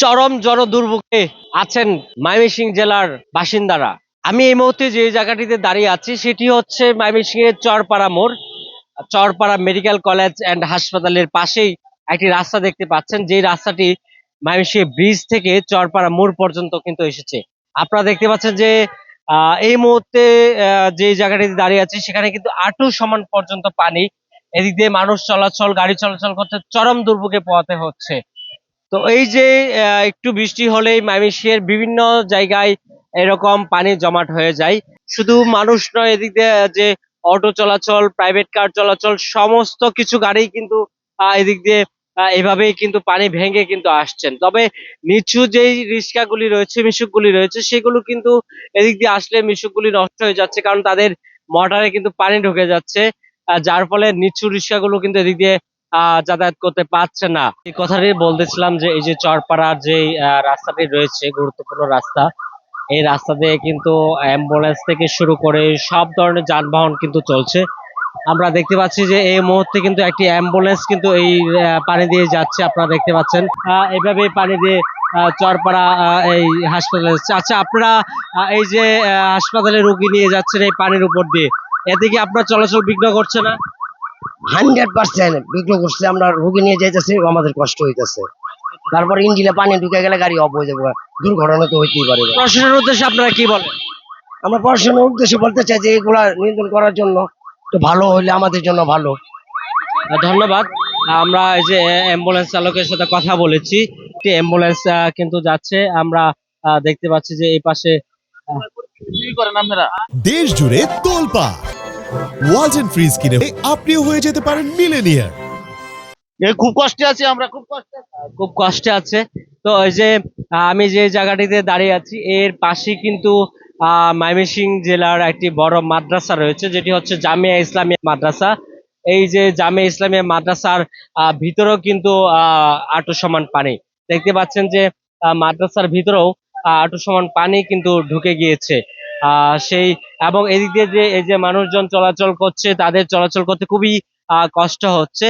চরম জনদুর্ভোগে আছেন ময়মনসিংহ জেলার বাসিন্দারা। আমি এই মুহূর্তে যে জায়গাটিতে দাঁড়িয়ে আছি সেটি হচ্ছে ময়মনসিংহের চরপাড়া মোড়। চরপাড়া মেডিকেল কলেজ অ্যান্ড হাসপাতালের পাশেই একটি রাস্তা দেখতে পাচ্ছেন, যে রাস্তাটি ময়মনসিংহ ব্রিজ থেকে চরপাড়া মোড় পর্যন্ত কিন্তু এসেছে। আপনারা দেখতে পাচ্ছেন যে এই মুহূর্তে যে জায়গাটিতে দাঁড়িয়ে আছি সেখানে কিন্তু আঁটু সমান পর্যন্ত পানি। এদিক দিয়ে মানুষ চলাচল, গাড়ি চলাচল করতে চরম দুর্ভোগে পোহাতে হচ্ছে। তো এই যে একটু বৃষ্টি হলেই ময়মনসিংহের বিভিন্ন জায়গায় এরকম পানি জমাট হয়ে যায়। শুধু মানুষ নয়, এদিক দিয়ে যে অটো চলাচল, প্রাইভেট কার চলাচল, সমস্ত কিছু গাড়ি কিন্তু এদিক দিয়ে এভাবেই কিন্তু পানি ভেঙে কিন্তু আসছেন। তবে নিচু যেই রিক্সাগুলি রয়েছে, মিশুকগুলি রয়েছে, সেগুলো কিন্তু এদিক দিয়ে আসলে মিশুকগুলি নষ্ট হয়ে যাচ্ছে, কারণ তাদের মোটরে কিন্তু পানি ঢুকে যাচ্ছে। যার ফলে নিচু রিক্সাগুলো কিন্তু এদিক দিয়ে যাতায়াত করতে পারছে না। এই কথাটি বলতেছিলাম যে এই যে চরপাড়ার যে রাস্তাটি রয়েছে, গুরুত্বপূর্ণ রাস্তা, এই রাস্তা দিয়ে কিন্তু অ্যাম্বুলেন্স থেকে শুরু করে সব ধরনের যানবাহন কিন্তু চলছে। আমরা দেখতে পাচ্ছি যে এই মুহূর্তে কিন্তু একটি অ্যাম্বুলেন্স কিন্তু এই পানি দিয়ে যাচ্ছে, আপনারা দেখতে পাচ্ছেন। এভাবে পানি দিয়ে চরপাড়া এই হাসপাতালে যাচ্ছে। আচ্ছা, আপনারা এই যে হাসপাতালে রোগী নিয়ে যাচ্ছেন এই পানির উপর দিয়ে, এদিকে আপনার চলাচল বিঘ্ন করছে না? 100% বিক্রি করছে। আমরা রোগী নিয়ে যাইতেছি, আমাদের কষ্ট হইতেছে। তারপর ইঞ্জিনে পানি ঢুকে গেলে গাড়ি অফ হয়ে যাবে, দুর্ঘটনা তো হইতেই পারে। প্রশাসনের উদ্দেশ্যে আপনারা কি বলেন? আমরা পড়াশোনার উদ্দেশ্যে বলতে চাই যে এগুলা নিয়ন্ত্রণ করার জন্য তো ভালো হইলে আমাদের জন্য ভালো। ধন্যবাদ। আমরা এই যে অ্যাম্বুলেন্স চালকের সাথে কথা বলেছি, একটি অ্যাম্বুলেন্স কিন্তু যাচ্ছে। আমরা দেখতে পাচ্ছি যে এই পাশে দেশ জুড়ে তোলপা ওয়ালটন ফ্রিজ কিনে আপনিও হয়ে যেতে পারেন মিলেনিয়ার। খুব কষ্টে আছি আমরা, খুব কষ্টে আছে। তো এই যে আমি যে জায়গাটিতে দাঁড়িয়ে আছি এর পাশে কিন্তু ময়মনসিংহ জেলার একটি বড় মাদ্রাসা রয়েছে, যেটি হচ্ছে জামিয়া ইসলামিয়া মাদ্রাসা। এই যে জামিয়া ইসলামিয়া মাদ্রাসার ভিতরেও কিন্তু আঁটু সমান পানি দেখতে পাচ্ছেন, যে মাদ্রাসার ভিতরেও আঁটু সমান পানি কিন্তু ঢুকে গিয়েছে। সেই এবং এদিক দিয়ে যে এই যে মানুষজন চলাচল করছে, তাদের চলাচল করতে খুবই কষ্ট হচ্ছে।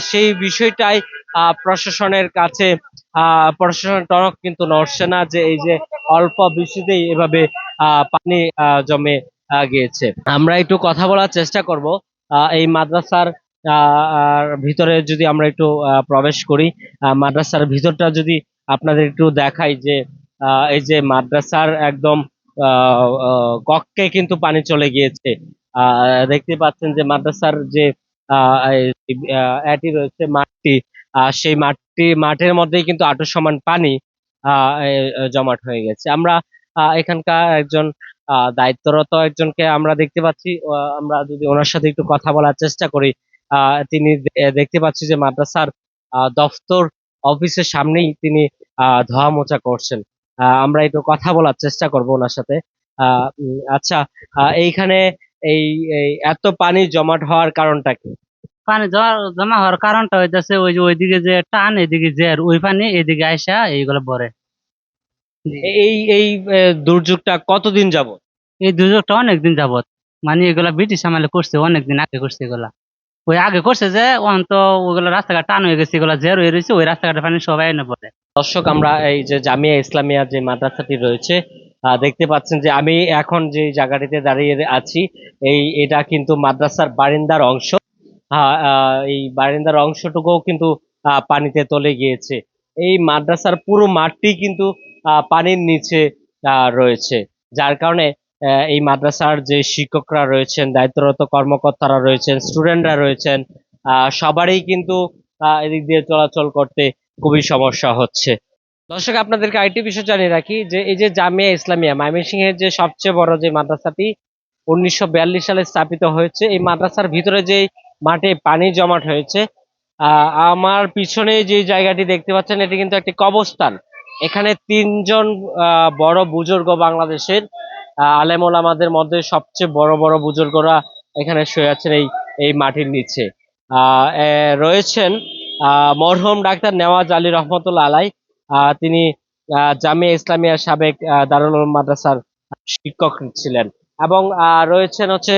সেই বিষয়টাই প্রশাসনের কাছে প্রশাসনের টনক কিন্তু নড়ছে না, যে এই যে অল্প বৃষ্টিতেই এভাবে পানি জমে গিয়েছে। আমরা একটু কথা বলার চেষ্টা করব এই মাদ্রাসার ভিতরে, যদি আমরা একটু প্রবেশ করি। মাদ্রাসার ভিতরটা যদি আপনাদের একটু দেখাই, যে এই যে মাদ্রাসার একদম কক্ষে কিন্তু পানি চলে গিয়েছে। দেখতে পাচ্ছেন যে মাদ্রাসার যে এটি রয়েছে মাঠটি, সেই মাঠের মধ্যেই কিন্তু আঁটু সমান পানি জমাট হয়ে গেছে। আমরা এখানকার একজন দায়িত্বরত একজনকে আমরা দেখতে পাচ্ছি। আমরা যদি ওনার সাথে একটু কথা বলার চেষ্টা করি, তিনি দেখতে পাচ্ছি যে মাদ্রাসার দফতর অফিসের সামনেই তিনি ধোয়া মোছা করছেন। আমরা একটু কথা বলার চেষ্টা করব ওনার সাথে। আচ্ছা, এইখানে এই এই এত পানি জমাট হওয়ার কারণটা কি? পানি জমা হওয়ার কারণটা হইতেছে ওই যে ওইদিকে যে টান, এদিকে জের, ওই পানি এদিকে আইসা এইগুলো ভরে। এই এই দুর্যোগটা কতদিন যাবত? এই দুর্যোগটা অনেকদিন যাবত, মানে এগুলা ব্রিটিশ আমলে করছে, অনেকদিন আগে করছে এগুলা। ওই আগে করছে যে তো ওইগুলো রাস্তাঘাট টান হয়ে গেছে, এগুলা জের হয়ে রয়েছে, ওই রাস্তাঘাটের পানি সবাই এনে পড়ে। দর্শক, আমরা এই যে জামিয়া ইসলামিয়া যে মাদ্রাসাটি রয়েছে, দেখতে পাচ্ছেন যে আমি এখন যে জায়গাটিতে দাঁড়িয়ে আছি, এটা কিন্তু মাদ্রাসার বারিন্দার অংশ। এই বারিন্দার অংশটুকুও কিন্তু পানিতে তলে গিয়েছে। এই মাদ্রাসার পুরো মাঠটি কিন্তু পানির নিচে রয়েছে, যার কারণে এই মাদ্রাসার যে শিক্ষকরা রয়েছেন, দায়িত্বরত কর্মকর্তারা রয়েছেন, স্টুডেন্টরা রয়েছেন, সবারই কিন্তু এদিক দিয়ে চলাচল করতে খুবই সমস্যা হচ্ছে। দর্শক, আপনাদেরকে আরেকটি বিষয় জানিয়ে রাখি, যে এই যে জামিয়া ইসলামিয়া ময়মনসিংহের যে সবচেয়ে বড় যে মাদ্রাসাটি 1942 সালে স্থাপিত হয়েছে, এই মাদ্রাসার ভিতরে যে মাঠে পানি জমাট হয়েছে, আমার পিছনে যে জায়গাটি দেখতে পাচ্ছেন, এটি কিন্তু একটি কবরস্থান। এখানে তিনজন বড় বুজুর্গ, বাংলাদেশের আলেম ওলামাদের মধ্যে সবচেয়ে বড় বড় বুজুর্গরা এখানে শুয়ে আছেন এই মাটির নিচে। রয়েছেন মরহুম ডাক্তার নেওয়াজ আলী রহমতুল্লাহ আলাই। তিনি জামিয়া ইসলামিয়া সাবেক দারুল উলুম মাদ্রাসার শিক্ষক ছিলেন। এবং রয়েছেন হচ্ছে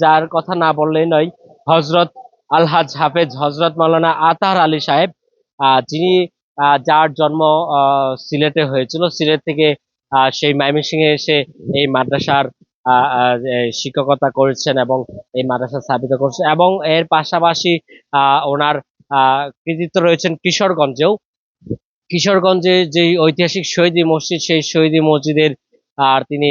যার কথা না বললেই নয়, হজরত আলহাজ হাফেজ হজরত মাওলানা আতাহার আলী সাহেব, যিনি যার জন্ম সিলেটে হয়েছিল, সিলেট থেকে সেই ময়মনসিংহে এসে এই মাদ্রাসার শিক্ষকতা করেছেন এবং এই মাদ্রাসা স্থাপিত করছেন, এবং এর পাশাপাশি ওনার কৃতিত্ব রয়েছেন কিশোরগঞ্জেও। কিশোরগঞ্জে যে ঐতিহাসিক শহীদী মসজিদ, সেই শহীদী মসজিদের তিনি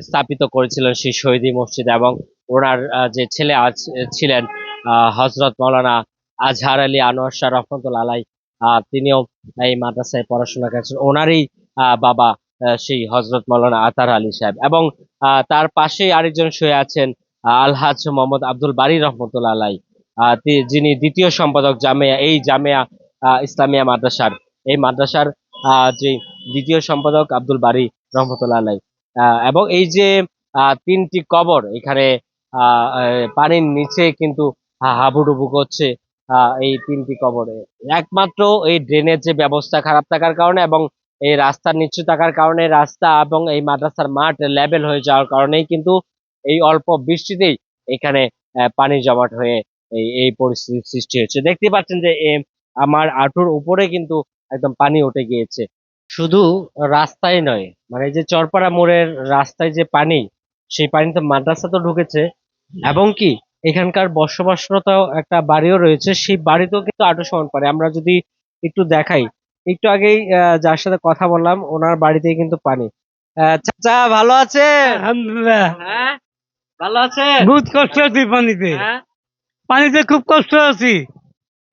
স্থাপিত করেছিলেন সেই শহীদী মসজিদ, এবং ওনার যে ছেলে ছিলেন হজরত মাওলানা আজহার আলী আনোয়ার শাহ রহমতুল্লাহ আলাই, তিনিও এই মাদ্রাসায় পড়াশোনা করেছেন। ওনারই বাবা সেই হজরত মাওলানা আতার আলী সাহেব, এবং তার পাশেই আরেকজন শুয়ে আছেন আলহাজ মোহাম্মদ আব্দুল বারী রহমতুল্লাহ আলাই, যিনি দ্বিতীয় সম্পাদক জামিয়া ইসলামিয়া মাদ্রাসার, এই মাদ্রাসার যে দ্বিতীয় সম্পাদক আব্দুল বারী রহমতুল্লাহ আলাই। এবং এই যে তিনটি কবর এখানে পানির নিচে কিন্তু হাবুডুবু করছে, এই তিনটি কবরে একমাত্র এই ড্রেনের যে ব্যবস্থা খারাপ থাকার কারণে এবং এই রাস্তার নিচু থাকার কারণে, রাস্তা এবং এই মাদ্রাসার মাঠ লেভেল হয়ে যাওয়ার কারণেই কিন্তু এই অল্প বৃষ্টিতেই এখানে পানি জমাট হয়ে এই পরিস্থিতির সৃষ্টি হয়েছে। দেখতে পাচ্ছেন যে আমার হাঁটুর উপরে কিন্তু একদম পানি উঠে গিয়েছে। শুধু রাস্তায় নয়, মানে যে চরপাড়া মোড়ের রাস্তায় যে পানি, সেই পানি তো মাদ্রাসা তো ঢুকেছে, এবং কি এখানকার বসবাসরত একটা বাড়িও রয়েছে, সেই বাড়িতেও কিন্তু আঁটু সমান পানি। আমরা যদি একটু দেখাই, একটু আগেই যার সাথে কথা বললাম ওনার বাড়িতেই কিন্তু পানি। চাচা ভালো আছেন? আলহামদুলিল্লাহ, হ্যাঁ, ভালো আছেন? বহুত কষ্ট আছি পানিতে। হ্যাঁ, পানিতে খুব কষ্ট আছি।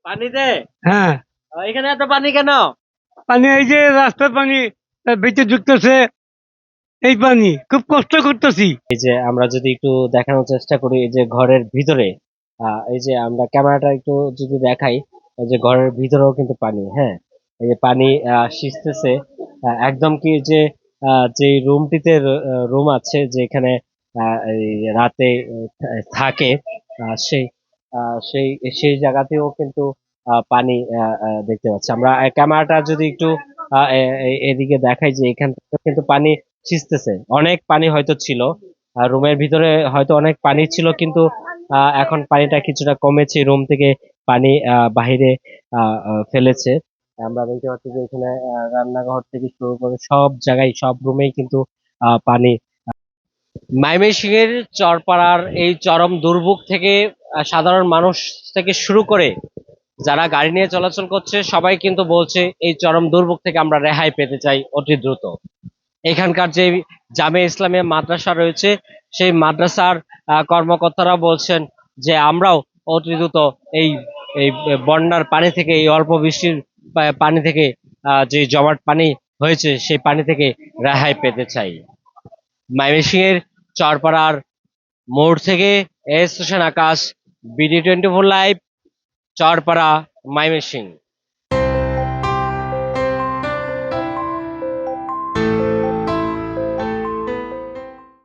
পানিতে? হ্যাঁ, এখানে এত পানি কেন? পানি এই যে রাস্তার পানি বেঁচে ঢুকতেছে, এই পানি খুব কষ্ট করতেছি। এই যে আমরা যদি একটু দেখানোর চেষ্টা করি, এই যে ঘরের ভিতরে, এই যে আমরা ক্যামেরাটা একটু যদি দেখাই, এই যে ঘরের ভিতরেও কিন্তু পানি। হ্যাঁ, এই যে পানি সিঁচতেছে একদম কি যে যে রুমটিতে রুম আছে যেখানে এই রাতে থাকে, সেই সেই সেই জায়গাতেও কিন্তু পানি দেখতে পাচ্ছি আমরা। ক্যামেরাটা যদি একটু এদিকে দেখাই, যে এখান থেকে কিন্তু পানি ছিঁচতেছে। অনেক পানি হয়তো ছিল রুমের ভিতরে, হয়তো অনেক পানি ছিল, কিন্তু এখন পানিটা কিছুটা কমেছে, রুম থেকে পানি বাহিরে ফেলেছে। আমরা দেখতে পাচ্ছি যে এখানে রান্নাঘর থেকে শুরু করে সব জায়গায়, সব রুমেই কিন্তু পানি। ময়মনসিংহের চরপাড়ার এই চরম দুর্ভোগ থেকে সাধারণ মানুষ থেকে শুরু করে যারা গাড়ি নিয়ে চলাচল করছে, সবাই কিন্তু বলছে এই চরম দুর্ভোগ থেকে আমরা রেহাই পেতে চাই অতি দ্রুত। এখানকার যে জামিয়া ইসলামিয়া মাদ্রাসা রয়েছে, সেই মাদ্রাসার কর্মকর্তারা বলছেন যে আমরাও অতি দ্রুত এই এই বন্যার পানি থেকে, এই অল্প বৃষ্টির পানি থেকে, যে জমাট পানি হয়েছে সেই পানি থেকে রেহাই পেতে চাই। ময়মনসিংহের চরপাড়ার মোড় থেকে এস হোসেন আকাশ, BD24 লাইভ, চরপাড়া, ময়মনসিংহ।